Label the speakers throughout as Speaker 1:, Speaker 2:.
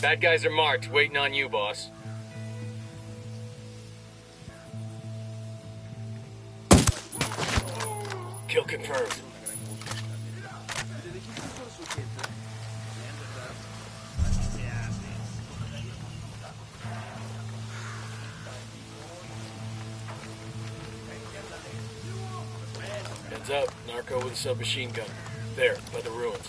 Speaker 1: Bad guys are marked, waiting on you, boss. Kill confirmed. Heads up, narco with a submachine gun. There, by the ruins.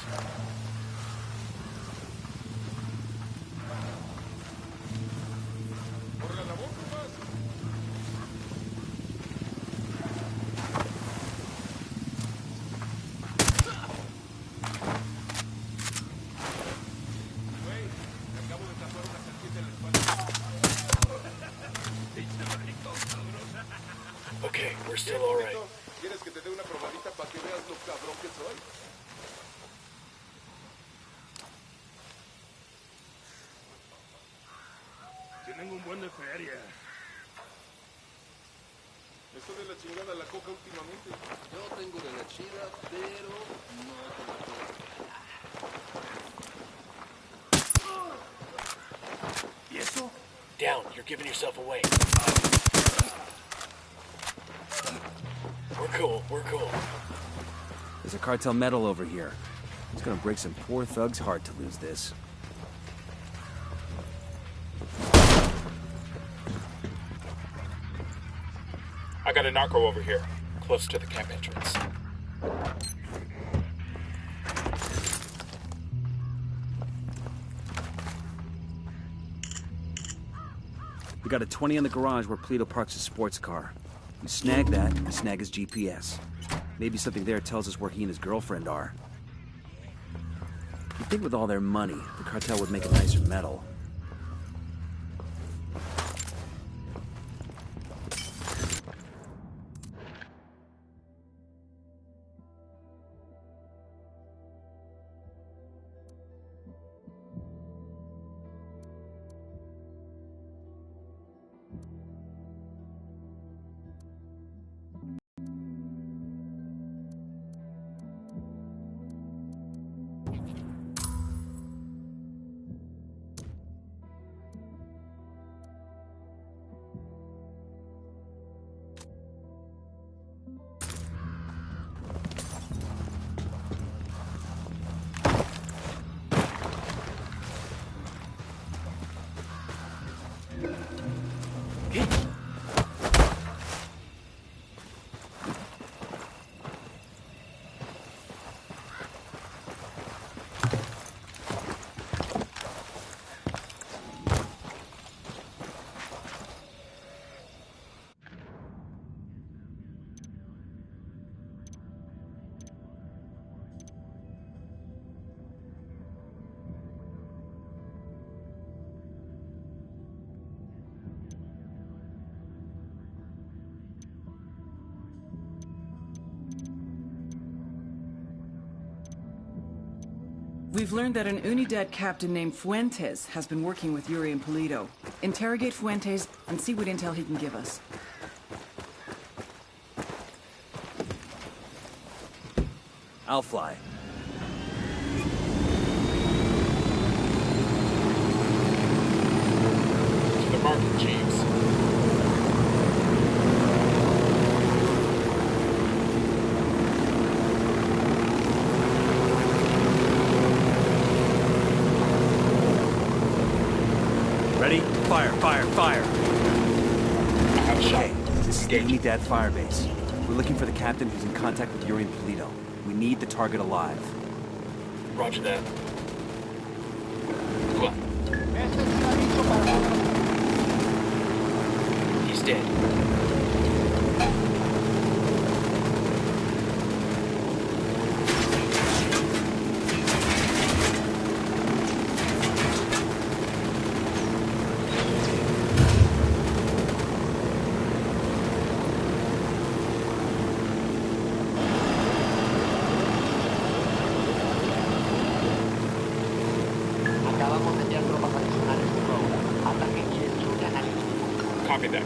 Speaker 1: Okay, we're still all right.
Speaker 2: ¿Quieres que te dé una probadita para que veas lo cabrón que soy?
Speaker 3: Tienen un buen de feria.
Speaker 2: Esto de la chingada la coca últimamente.
Speaker 4: Yo tengo de la chida, pero no te la puedo.
Speaker 3: ¿Y eso?
Speaker 1: Down, you're giving yourself away. We're cool, we're cool.
Speaker 5: There's a cartel medal over here. It's gonna break some poor thug's heart to lose this.
Speaker 6: I got a narco over here, close to the camp entrance.
Speaker 5: We got a 20 in the garage where Polito parks his sports car. We snag that, and snag his GPS. Maybe something there tells us where he and his girlfriend are. You'd think with all their money, the cartel would make a nicer medal.
Speaker 7: We've learned that an Unidad captain named Fuentes has been working with Yuri and Polito. Interrogate Fuentes and see what intel he can give us.
Speaker 5: I'll fly.
Speaker 6: To the market, Jeeves.
Speaker 5: Ready? Fire, fire, fire!
Speaker 6: I have a shot.
Speaker 5: Okay, this is the Unidad firebase. We're looking for the captain who's in contact with Yuri and Polito. We need the target alive.
Speaker 1: Roger that.
Speaker 6: Come on.
Speaker 1: He's dead.
Speaker 8: Acabamos de enviar tropas adicionales de Rogue. Ataquen y destruyan al enemigo.
Speaker 6: Copy that.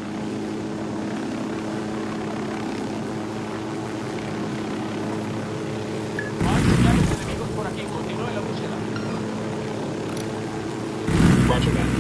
Speaker 8: Hay señales enemigos por aquí. Continúen la búsqueda.
Speaker 6: Roger that.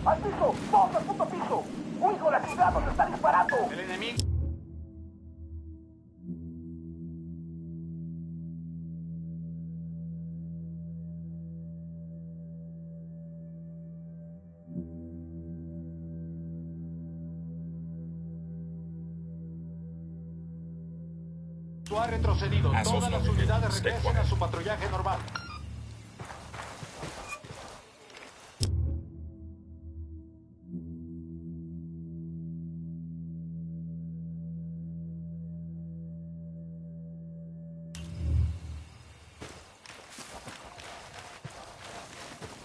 Speaker 9: ¡Al piso! ¡Todos al puto piso! ¡Un hijo de la ciudad nos está disparando!
Speaker 3: El enemigo.
Speaker 9: Ha retrocedido. Todas las unidades regresen a su patrullaje normal.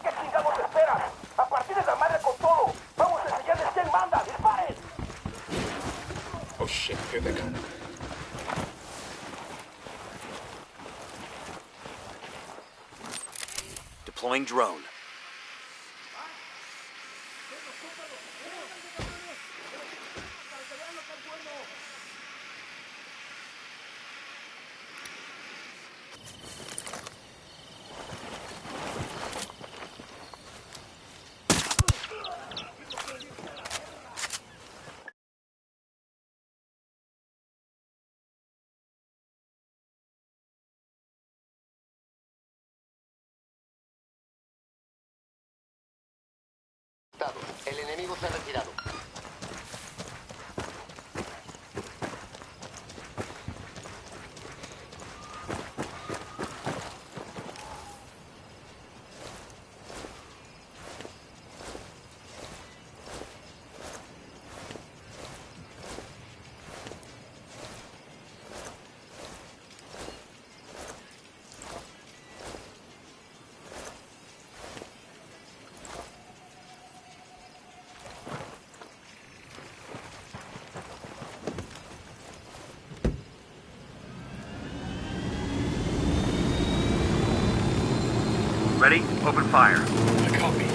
Speaker 9: ¿Qué chingados esperas? ¡A partir de la madre con todo! ¡Vamos a enseñarles quién manda! ¡Disparen!
Speaker 6: Oh shit, here they come.
Speaker 5: Deploying drone.
Speaker 8: El enemigo se ha retirado.
Speaker 5: Ready? Open fire.
Speaker 6: I copy.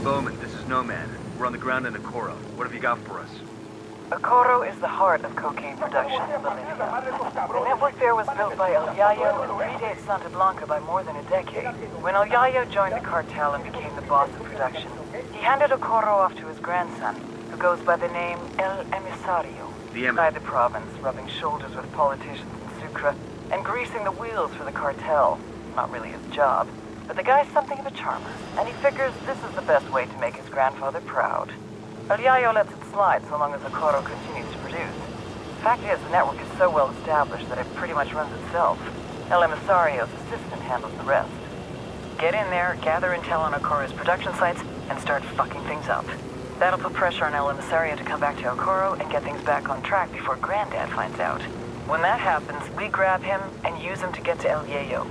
Speaker 5: Bowman, this is Nomad. We're on the ground in Okoro. What have you got for us?
Speaker 7: Okoro is the heart of cocaine production in Bolivia. The network there was built by El Yayo and predates Santa Blanca by more than a decade. When El Yayo joined the cartel and became the boss of production, he handed Okoro off to his grandson, who goes by the name El Emisario. Inside the province, rubbing shoulders with politicians in Sucre, and greasing the wheels for the cartel. Not really his job, but the guy's something of a charmer, and he figures this is the best way to make his grandfather proud. El Yayo lets it slide so long as Okoro continues to produce. Fact is, the network is so well established that it pretty much runs itself. El Emisario's assistant handles the rest. Get in there, gather intel on Okoro's production sites, and start fucking things up. That'll put pressure on El Emisario to come back to Okoro and get things back on track before Granddad finds out. When that happens, we grab him and use him to get to El Yayo.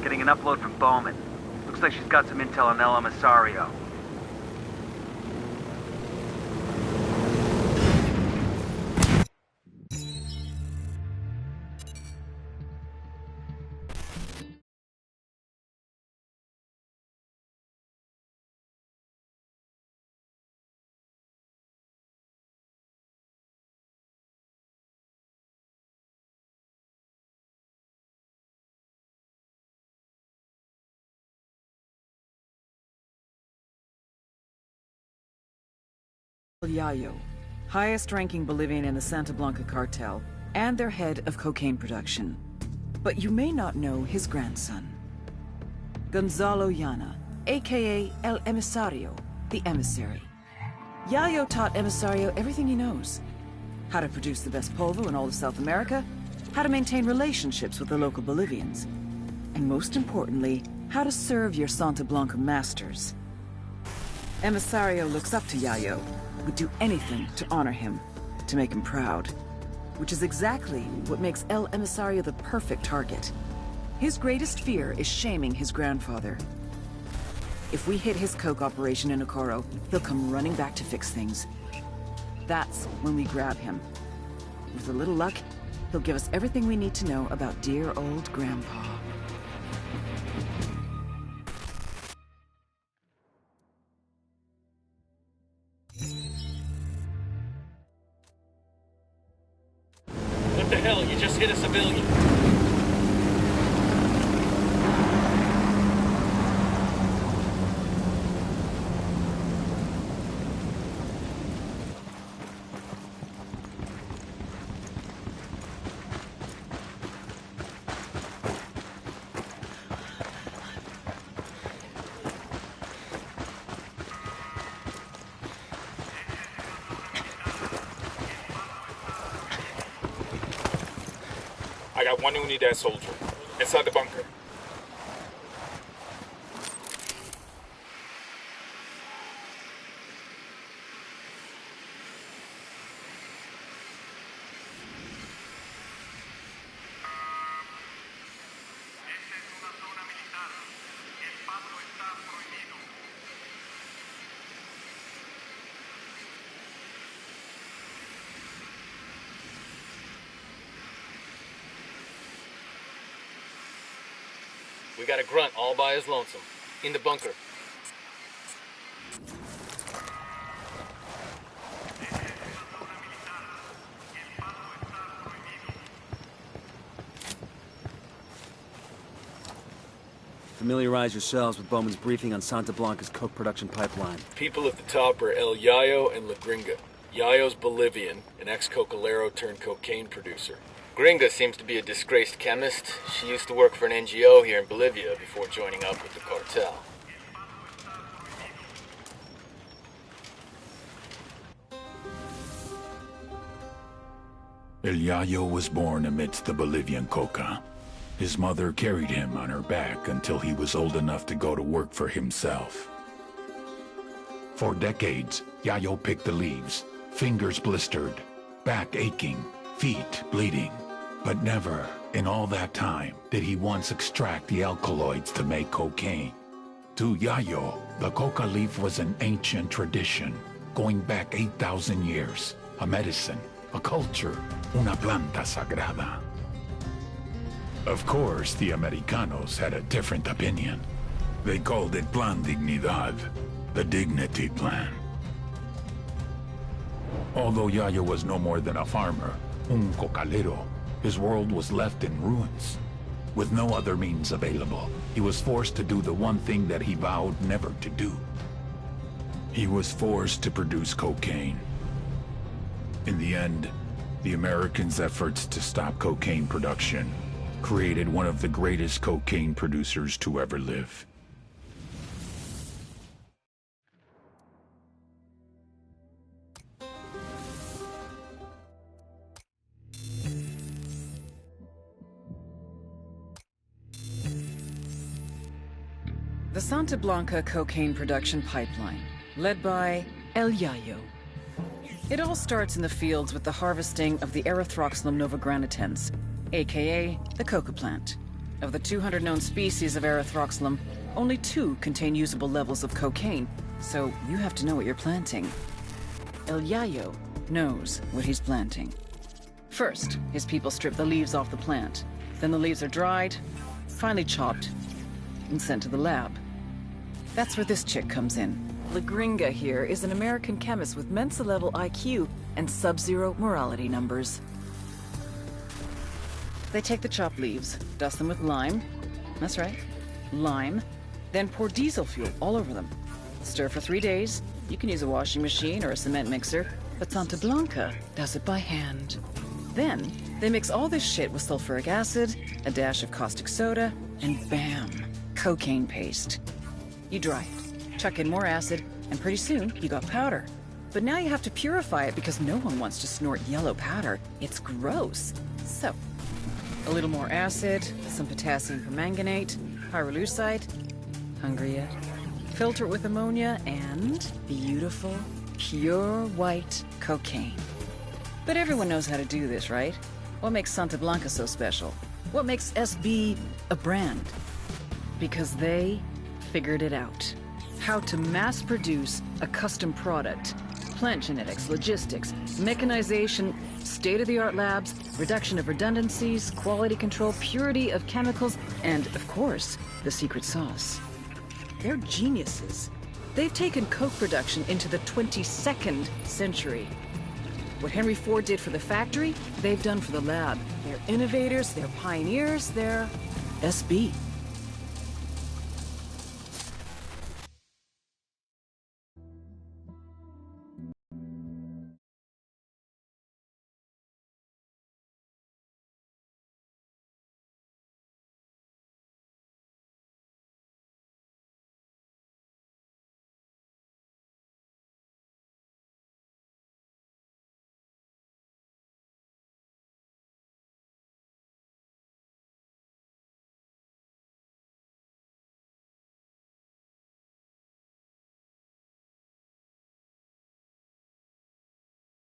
Speaker 5: Getting an upload from Bowman. Looks like she's got some intel on El Emisario.
Speaker 7: Yayo, highest-ranking Bolivian in the Santa Blanca cartel, and their head of cocaine production. But you may not know his grandson, Gonzalo Llana, aka El Emisario, the emissary. Yayo taught Emisario everything he knows. How to produce the best polvo in all of South America, how to maintain relationships with the local Bolivians, and most importantly, how to serve your Santa Blanca masters. Emisario looks up to Yayo, would do anything to honor him, to make him proud. Which is exactly what makes El Emisario the perfect target. His greatest fear is shaming his grandfather. If we hit his coke operation in Okoro, he'll come running back to fix things. That's when we grab him. With a little luck, he'll give us everything we need to know about dear old Grandpa.
Speaker 1: What the hell? You just hit a civilian.
Speaker 6: I got one Unidad soldier inside the bunker.
Speaker 1: We got a grunt all by his lonesome. In the bunker.
Speaker 5: Familiarize yourselves with Bowman's briefing on Santa Blanca's coke production pipeline.
Speaker 1: People at the top are El Yayo and La Gringa. Yayo's Bolivian, an ex-cocalero turned cocaine producer. Gringa seems to be a disgraced chemist. She used to work for an NGO here in Bolivia before joining up with the cartel.
Speaker 10: El Yayo was born amidst the Bolivian coca. His mother carried him on her back until he was old enough to go to work for himself. For decades, Yayo picked the leaves, fingers blistered, back aching, feet bleeding. But never, in all that time, did he once extract the alkaloids to make cocaine. To Yayo, the coca leaf was an ancient tradition, going back 8,000 years. A medicine, a culture, una planta sagrada. Of course, the Americanos had a different opinion. They called it Plan Dignidad, the Dignity Plan. Although Yayo was no more than a farmer, un cocalero, his world was left in ruins. With no other means available, he was forced to do the one thing that he vowed never to do. He was forced to produce cocaine. In the end, the Americans' efforts to stop cocaine production created one of the greatest cocaine producers to ever live.
Speaker 7: The Santa Blanca cocaine production pipeline, led by El Yayo. It all starts in the fields with the harvesting of the Erythroxylum novogranitens, aka the coca plant. Of the 200 known species of Erythroxylum, only 2 contain usable levels of cocaine, so you have to know what you're planting. El Yayo knows what he's planting. First, his people strip the leaves off the plant. Then the leaves are dried, finally chopped, and sent to the lab. That's where this chick comes in. La Gringa here is an American chemist with Mensa-level IQ and sub-zero morality numbers. They take the chopped leaves, dust them with lime. That's right, lime. Then pour diesel fuel all over them. Stir for 3 days. You can use a washing machine or a cement mixer, but Santa Blanca does it by hand. Then, they mix all this shit with sulfuric acid, a dash of caustic soda, and bam, cocaine paste. You dry it, chuck in more acid, and pretty soon you got powder. But now you have to purify it because no one wants to snort yellow powder. It's gross. So, a little more acid, some potassium permanganate, pyrolusite. Hungry yet? Filter it with ammonia and beautiful, pure white cocaine. But everyone knows how to do this, right? What makes Santa Blanca so special? What makes SB a brand? Because they figured it out.
Speaker 11: how to mass produce a custom product. Plant genetics, logistics, mechanization, state-of-the-art labs, reduction of redundancies, quality control, purity of chemicals, and, of course, the secret sauce. They're geniuses. They've taken coke production into the 22nd century. What Henry Ford did for the factory, they've done for the lab. They're innovators, they're pioneers, they're SB.